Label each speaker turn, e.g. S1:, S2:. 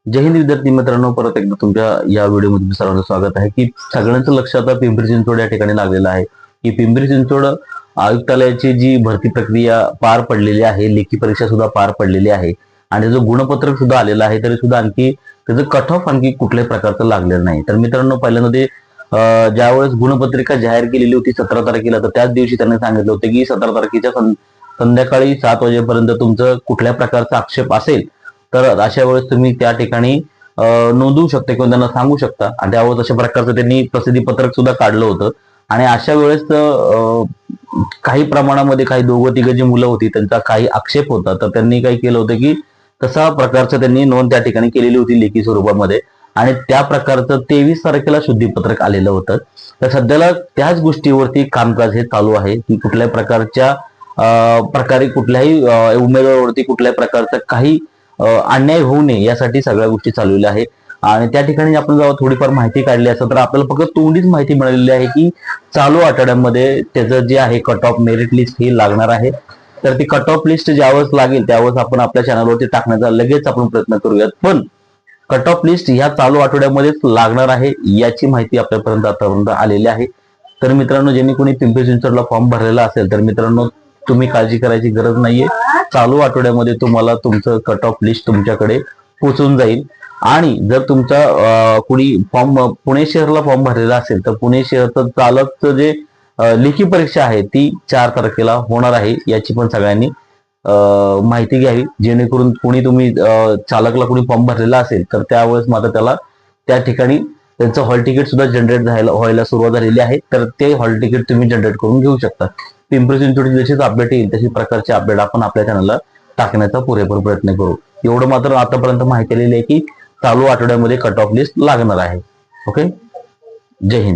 S1: जय हिंद विद्यार्थी मित्रांनो, परत एकदा तुमच्या या व्हिडिओमध्ये सर्वांचं स्वागत आहे की सगळ्यांचं लक्ष आता पिंपरी चिंचवड या ठिकाणी लागलेलं आहे की पिंपरी चिंचवड आयुक्तालयाची जी भरती प्रक्रिया पार पडलेली आहे, लेखी परीक्षा सुद्धा पार पडलेली आहे आणि जो गुणपत्रक सुद्धा आलेलं आहे, तरी सुद्धा आणखी त्याचं कट ऑफ आणखी कुठल्याही प्रकारचं लागलेलं नाही. तर मित्रांनो, पहिल्यांदा ते ज्यावेळेस गुणपत्रिका जाहीर केलेली होती 17 तारखेला, तर त्याच दिवशी त्यांनी सांगितलं होतं की 17 तारखेच्या संध्याकाळी 7 वाजेपर्यंत तुमचं कुठल्या प्रकारचा आक्षेप असेल तर अशा वेळेस तुम्ही त्या ठिकाणी नोंदवू शकता किंवा त्यांना सांगू शकता. आणि त्यावेळेस अशा प्रकारचं त्यांनी प्रसिद्धी पत्रक सुद्धा काढलं होतं. आणि अशा वेळेस काही प्रमाणामध्ये काही दोघं तिघं जी मुलं होती त्यांचा काही आक्षेप होता, तर त्यांनी काय केलं होतं की तसा प्रकारचं त्यांनी नोंद त्या ठिकाणी केलेली होती लेखी स्वरूपामध्ये. आणि त्या प्रकारचं 23 तारखेला शुद्धीपत्रक आलेलं होतं. तर सध्याला त्याच गोष्टीवरती कामकाज हे चालू आहे की कुठल्याही प्रकारच्या प्रकारे कुठल्याही उमेदवारावरती कुठल्याही प्रकारचं काही अन्याय होऊ नये यासाठी सगळ्या गोष्टी चालवल्या आहेत. आणि त्या ठिकाणी आपण जेव्हा थोडीफार माहिती काढली असं तर आपल्याला फक्त तोंडीच माहिती मिळालेली आहे की चालू आठवड्यामध्ये त्याचं जे आहे कट ऑफ मेरिट लिस्ट ही लागणार आहे. तर ती कट ऑफ लिस्ट ज्यावेळेस लागेल त्यावेळेस आपण आपल्या चॅनलवरती टाकण्याचा लगेच आपण प्रयत्न करूयात. पण कट ऑफ लिस्ट ह्या चालू आठवड्यामध्येच लागणार आहे याची माहिती आपल्यापर्यंत आतापर्यंत आलेली आहे. तर मित्रांनो, ज्यांनी कोणी पिंपरी चिंचवडला फॉर्म भरलेला असेल तर मित्रांनो तुम्ही काळजी करायची गरज नाहीये. चालू आठवड्यामध्ये तुम्हाला तुमचं कट ऑफ लिस्ट तुमच्याकडे पोहोचून जाईल. आणि जर तुमचा कुणी फॉर्म पुणे शहरला फॉर्म भरलेला असेल तर पुणे शहरचं चालकचं जे लेखी परीक्षा आहे ती 4 तारखेला होणार आहे याची पण सगळ्यांनी माहिती घ्यावी. जेणेकरून कोणी तुम्ही चालकला कोणी फॉर्म भरलेला असेल तर त्यावेळेस मात्र त्याला त्या ठिकाणी त्यांचं हॉल तिकीट सुद्धा जनरेट व्हायला सुरुवात झालेली आहे. तर ते हॉल तिकीट तुम्ही जनरेट करून घेऊ शकता. पिंपरी चिंचवडची जशीच अपडेट येईल तशी प्रकारचे अपडेट आपण आपल्या चॅनलला टाकण्याचा पुरेपूर प्रयत्न करू. एवढं मात्र आतापर्यंत माहिती आलेली आहे की चालू आठवड्यामध्ये कट ऑफ लिस्ट लागणार आहे. ओके, जय हिंद.